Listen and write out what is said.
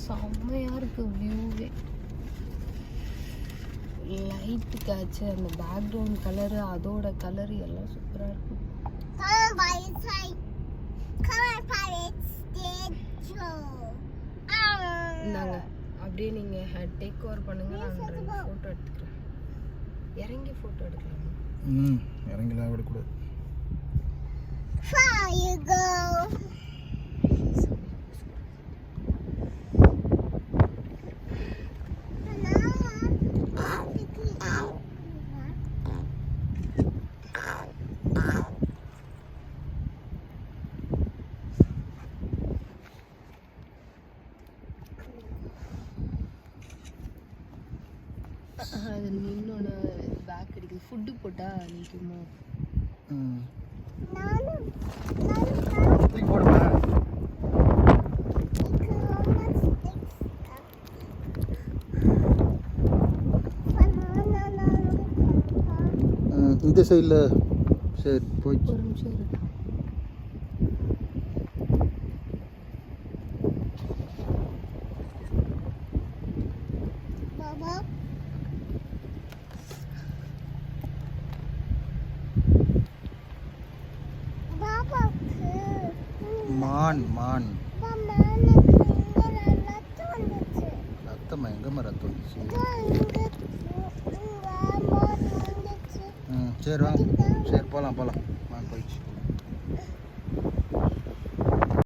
செம்மையா இருக்கு வியூவே. லைட் காச்சு அந்த பேக்ரவுண்ட் கலரு அதோட கலரு எல்லாம் சூப்பரா இருக்கு. இந்தாங்க அப்படியே நீங்க டேக் ஓவர் பண்ணுங்க. நான் 2 ஃபோட்டோ எடுத்துக்கிறேன். இறங்கி ஃபோட்டோ எடுக்கலாம். இறங்கிலாம் விடக்கூடாது. அது நின்னோட பேக் அடிக்குது. ஃபுட்டு போட்டா நிற்குமோ? இந்த சைடில் சரி போயிடுச்சு. ஒரு நிமிஷம் இருக்கு. மான் மான் ரத்தமா? எங்கம்மா ரத்தம் வந்துச்சு? சரி வாங்க, சரி போகலாம் போகலாம். மான் போயிடுச்சு.